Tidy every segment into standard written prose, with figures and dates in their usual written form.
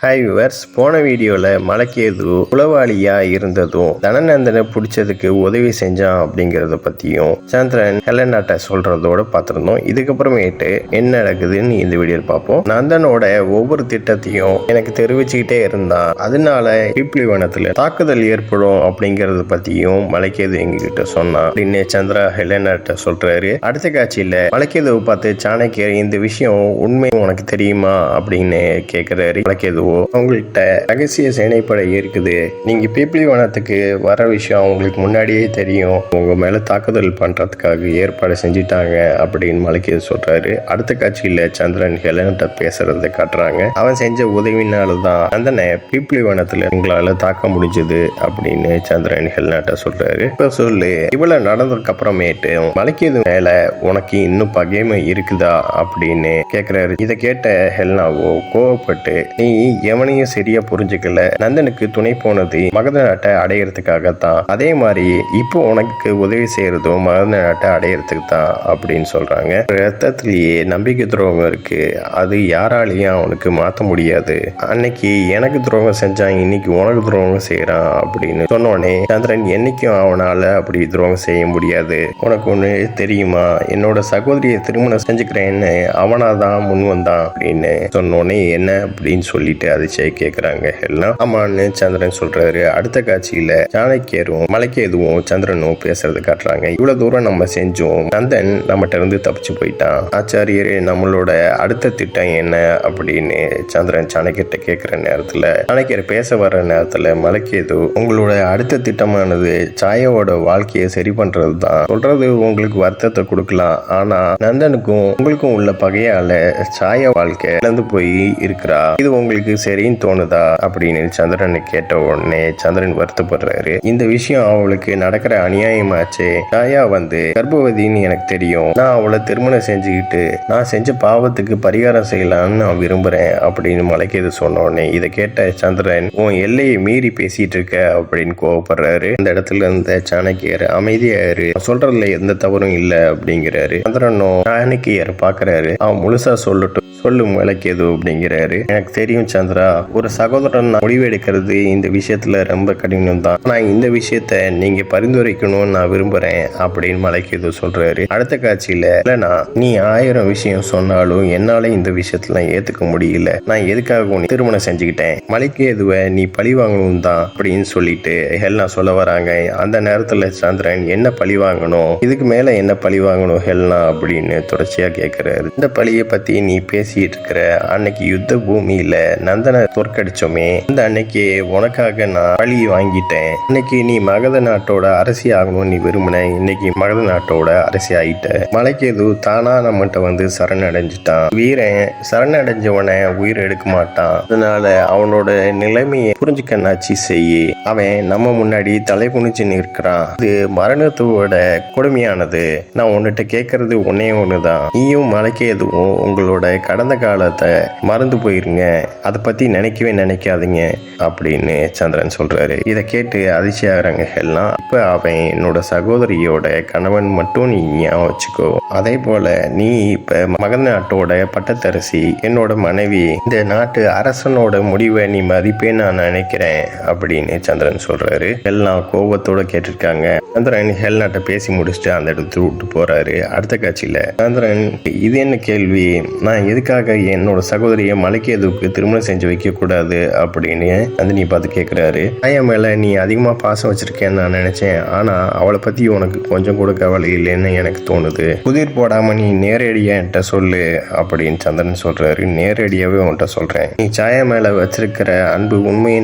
Hi viewers, போன வீடியோவில் மலைக்கேது உளவாளியாக இருந்ததும் தனநந்தனை பிடிச்சதுக்கு உதவி செஞ்சான் அப்படிங்கிறத பற்றியும் சந்திரன் ஹெலனாட்ட சொல்கிறதோட பார்த்துருந்தோம். இதுக்கப்புறமேட்டு என்ன நடக்குதுன்னு இந்த வீடியோவில் பார்ப்போம். நந்தனோட ஒவ்வொரு திட்டத்தையும் எனக்கு தெரிவிச்சுக்கிட்டே இருந்தான், அதனால பீப்ளிவனத்தில் தாக்குதல் ஏற்படும் அப்படிங்கிறத பற்றியும் மலைக்கேது எங்ககிட்ட சொன்னான் அப்படின்னு சந்திரா ஹெலனாட்ட சொல்கிறாரு. அடுத்த காட்சியில் மலைக்கேதுவை பார்த்து சாணக்கியர் இந்த விஷயம் உண்மை உனக்கு தெரியுமா அப்படின்னு கேட்குறாரு. மலைக்கேது அவங்கள்ட்ட ரகசிய சேனைப்படை இருக்குது, நீங்க பீப்ளிவனத்துக்கு வர விஷயம் உங்களுக்கு முன்னாடியே தெரியும், உங்க மேல தாக்குதல் பண்றதுக்காக ஏற்பாடு செஞ்சிட்டாங்க அப்படின்னு மலைக்கேது சொல்றாரு. அடுத்த காட்சியில சந்திரன் ஹெலன்ட்ட பேசுறதை காட்டுறாங்க. அவன் செஞ்ச உதவினாலதான் நந்தனை பீப்ளிவனத்துல உங்களால தாக்க முடிஞ்சது அப்படின்னு சந்திரன் ஹெலனாட்ட சொல்றாரு. இப்ப சொல்லு, இவ்வளவு நடந்ததுக்கு அப்புறமேட்டு மலைக்கேது மேல உனக்கு இன்னும் பகைமை இருக்குதா அப்படின்னு கேக்குறாரு. இதை கேட்ட ஹெல்னாவோ கோவப்பட்டு, நீ எவனையும் சரியா புரிஞ்சுக்கல, நந்தனுக்கு துணை போனது மகத நாட்டை அடையறதுக்காகத்தான், அதே மாதிரி இப்போ உனக்கு உதவி செய்யறதும் மகத நாட்டை அடையறதுக்கு தான் அப்படின்னு சொல்றாங்க. ரத்தத்திலேயே நம்பிக்கை துரோகம் இருக்கு, அது யாராலையும் அவனுக்கு மாற்ற முடியாது. அன்னைக்கு எனக்கு துரோகம் செஞ்சான், இன்னைக்கு உனக்கு துரோகம் செய்யறான் அப்படின்னு சொன்னோடனே சந்திரன் என்னைக்கும் அவனால அப்படி துரோகம் செய்ய முடியாது, உனக்கு ஒண்ணு தெரியுமா, என்னோட சகோதரியை திருமணம் செஞ்சுக்கிறேன்னு அவனாதான் முன் வந்தான் அப்படின்னு சொன்னோடனே என்ன அப்படின்னு சொல்லிட்டு அதிர்ச்சியை கேட்கிறாங்க எல்லாம். ஆமான்னு சந்திரன் சொல்றாரு. அடுத்த காட்சியில சாணக்கியரும் மலைக்கேதுவும் சந்திரனும் பேசுறது காட்டுறாங்க. இவ்வளவு தூரம் நம்ம செஞ்சோம், நந்தன் நம்மகிட்ட இருந்து தப்பிச்சு போயிட்டான், ஆச்சாரியரே நம்மளோட அடுத்த திட்டம் என்ன அப்படின்னு சந்திரன் சாணக்கியர்கிட்ட கேட்கிற நேரத்துல சாணக்கியர் பேச வர்ற நேரத்துல மலைக்கேது, உங்களோட அடுத்த திட்டமானது சாயாவோட வாழ்க்கையை சரி பண்றது தான், சொல்றது உங்களுக்கு வருத்தத்தை கொடுக்கலாம், ஆனா நந்தனுக்கும் உங்களுக்கும் உள்ள பகையால சாயா வாழ்க்கை இழந்து போய் இருக்கிறா, இது உங்களுக்கு சரின்னு தோணுதா அப்படின்னு சந்திரன் கேட்ட உடனே சந்திரன் வருத்தப்படுறாரு. இந்த விஷயம் அவளுக்கு நடக்கிற அநியாயமாச்சே, சாயா கர்ப்பவதின்னு எனக்கு தெரியும், நான் அவளை திருமணம் செஞ்சுக்கிட்டு நான் செஞ்ச பாவத்துக்கு பரிகாரம் செய்யலான்னு நான் விரும்புறேன் அப்படின்னு மலைக்கேது சொன்ன உடனே இதை கேட்ட சந்திரன், உன் எல்லையை மீறி பேசிட்டு இருக்க அப்படின்னு கோவப்படுறாரு. அந்த இடத்துல இருந்த சாணக்கியர், அமைதியாரு, சொல்றதுல எந்த தவறும் இல்லை அப்படிங்கிறாரு. சந்திரனும் சாணக்கியர் பாக்குறாரு. அவன் முழுசா சொல்லட்டும், சொல்லு மலைக்கேது அப்படிங்கிறாரு. எனக்கு தெரியும் சந்திரா, ஒரு சகோதரன் முடிவு எடுக்கிறது இந்த விஷயத்துல ரொம்ப கடினம் தான், ஆனா இந்த விஷயத்த நீங்க பரிந்துரைக்கணும்னு நான் விரும்புறேன் அப்படின்னு மலைக்கேது சொல்றாரு. அடுத்த காட்சியில, இல்லனா நீ 1000 விஷயம் சொன்னாலும் என்னால இந்த விஷயத்துல ஏத்துக்க முடியல, நான் எதுக்காக திருமணம் செஞ்சுக்கிட்டேன், மலைக்கேதுவை நீ பழி வாங்கணும் தான் அப்படின்னு சொல்லிட்டு ஹெல்னா சொல்ல வராங்க. அந்த நேரத்துல சந்திரன், என்ன பழி வாங்கணும், இதுக்கு மேல என்ன பழி வாங்கணும் ஹெல்னா அப்படின்னு தொடர்ச்சியா கேட்கிறாரு. இந்த பழியை பத்தி நீ பேசிட்டு இருக்கிற, அன்னைக்கு யுத்த பூமியில நந்தனை தோற்கடிச்சோமே, இந்த அன்னைக்கு உனக்காக நான் பழி வாங்கிட்டேன், இன்னைக்கு நீ மகத நாட்டோட அரசி ஆகணும்னு நீ விரும்பின, இன்னைக்கு மகத நாட்டோட அரசி ஆயிட்ட. மலைக்கேது தானா நம்மகிட்ட சரணடைஞ்சிட்டான், வீரன் சரணடைஞ்சவனை உயிர் எடுக்க மாட்டான், அதனால அவனோட நிலைமையை புரிஞ்சுக்க நாச்சி செய்யி, அவன் நம்ம முன்னாடி தலை குனிச்சு நிற்கிறான், இது மரணத்தோட கொடுமையானது, நான் உன்கிட்ட கேட்கறது ஒன்னே ஒண்ணுதான், நீயும் மலைக்கேதுவும் உங்களோட கடந்த காலத்தை மறந்து போயிருங்க, அதை பத்தி நினைக்கவே நினைக்காதீங்க அப்படின்னு சந்திரன் சொல்றாரு. இதை கேட்டு அதிர்ச்சியாகிறாங்க எல்லாம். இப்ப அவன் என்னோட சகோதரியோட கணவன் மட்டும் நீ ஞாபகம் வச்சுக்கோ, அதே போல நீ இப்ப மகத நாட்டோட பட்டத்தரசி, என்னோட மனைவி, இந்த நாட்டு அரசனோட முடிவை நீ மதிப்பே நான் நினைக்கிறேன் அப்படின்னு சந்திரன் சொல்றாரு. எல்லாம் கோபத்தோட கேட்டிருக்காங்க. சந்திரன் ஹெல்னாட்ட பேசி முடிச்சுட்டு அந்த இடத்துல விட்டு போறாரு. அடுத்த காட்சியில சந்திரன், இது என்ன கேள்வி, நான் எதுக்காக என்னோட சகோதரிய மலைக்கேதுவுக்கு திருமணம் செஞ்சு வைக்க கூடாது அப்படின்னு நந்தினி பார்த்து கேட்கிறாரு. ஐயா மேல நீ அதிகமா பாசம் வச்சிருக்கேன்னு நான் நினைச்சேன், ஆனா அவளை பத்தி உனக்கு கொஞ்சம் கூட கவலை இல்லைன்னு எனக்கு தோணுது, புதிர் போடாம நீ நேரடியா என்கிட்ட சொல்லு அப்படின்னு சந்திரன் சொல்றாரு. நேரடியாவே உன்கிட்ட சொல்றேன், நீ சாயா மேல வச்சிருக்கிற அன்பு உண்மையை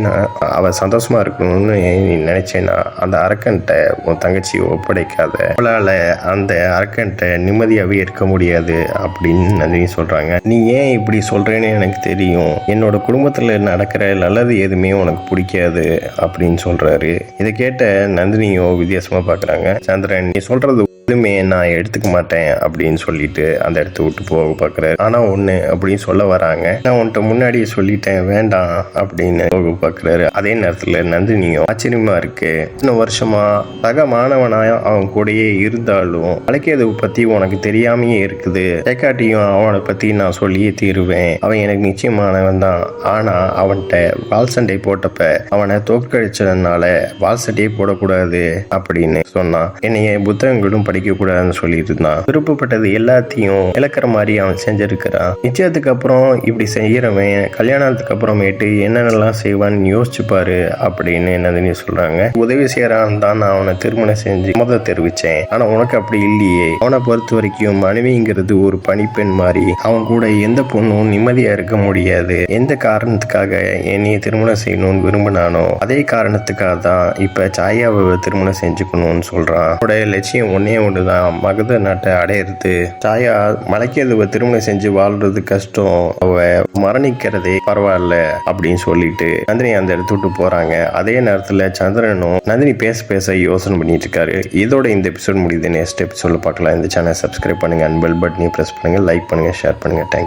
அவ சந்தோஷமா இருக்கணும்னு நீ நினைச்சேன்னா அந்த அரக்கன்ட்ட உன் தங்கச்சி ஒப்படைக்காத, அவளால அந்த அரக்கன்ட்ட நிம்மதியாவே இருக்க முடியாது அப்படின்னு நந்தினி சொல்றாங்க. நீ ஏன் இப்படி சொல்றேன்னு எனக்கு தெரியும், என்னோட குடும்பத்துல நடக்கிற நல்லது எதுவுமே உனக்கு பிடிக்காது அப்படின்னு சொல்றாரு. இதை கேட்ட நந்தினியோ வித்தியாசமா பாக்குறாங்க. சந்திரன், நீ சொல்றது எதுவுமே நான் எடுத்துக்க மாட்டேன் அப்படின்னு சொல்லிட்டு அந்த இடத்த விட்டு போக பார்க்குறாரு. ஆனா ஒண்ணு அப்படின்னு சொல்ல வராங்க. நான் உன்கிட்ட முன்னாடியே சொல்லிட்டேன் வேண்டாம் அப்படின்னு போக பார்க்குறாரு. அதே நேரத்துல நந்தினியும் ஆச்சரியமா இருக்கு, இத்தனை வருஷமா சக மாணவனா அவன் கூடயே இருந்தாலும் மலைக்கேதுவை பத்தி உனக்கு தெரியாமையே இருக்குது, கேட்காட்டியும் அவனை பத்தி நான் சொல்லியே தீருவேன், அவன் எனக்கு நிச்சயமானவன் தான். ஆனா அவன்கிட்ட வால் சண்டை போட்டப்ப அவனை தோற்கடிச்சதுனால வால் சண்டையே போடக்கூடாது அப்படின்னு சொன்னான். என்னைய புத்தகங்களும் படிக்க கூடாதுன்னு சொல்லிட்டு இருந்தான். விருப்பப்பட்டது எல்லாத்தையும் இழக்கிற மாதிரி அவன் செஞ்சிருக்கிறான். நிச்சயத்துக்கு அப்புறம் இப்படி செய்யறவன் கல்யாணத்துக்கு அப்புறமேட்டு என்னென்னலாம் செய்வான்னு யோசிச்சு பாரு அப்படின்னு நந்தினி சொல்றாங்க. உதவி செய்யறான் தான் நான் அவனை திருமணம் செஞ்சு முதல் தெரிவிச்சேன். ஆனா உனக்கு அப்படி இல்லையே. அவனை பொறுத்த வரைக்கும் மனைவிங்கிறது ஒரு பணிப்பெண் மாதிரி. அவன் கூட எந்த பொண்ணும் நிம்மதியா இருக்க முடியாது. எந்த காரணத்துக்காக என்னைய திருமணம் செய்யணும்னு விரும்பினானோ அதே காரணத்துக்காக தான் இப்ப சாயாவை திருமணம் செஞ்சுக்கணும்னு சொல்றான். அவனோட லட்சியம் ஒன்னே ஒண்ணுதான், மகத நாட்டை அடையிறது. சாயா மலைக்கேதுவை திருமணம் செஞ்சு வாழ்றது கஷ்டம், அவ மரணிக்கிறதே பரவாயில்ல அப்படின்னு சொல்லிட்டு நந்தினி அந்த இடத்த விட்டு போறாங்க. அதே நேரத்துல சந்திரனும் நந்தினி பேச யோசனை பண்ணிட்டு இருக்காரு. இதோட இந்த எபிசோட் முடியுது. நெக்ஸ்ட் எபிசோட்ல பார்க்கலாம். இந்த சேனல் சப்ஸ்கிரைப் பண்ணுங்க, பெல் பட்டனையும் பிரஸ் பண்ணுங்க, லைக் பண்ணுங்க, ஷேர் பண்ணுங்க. தேங்க்யூ.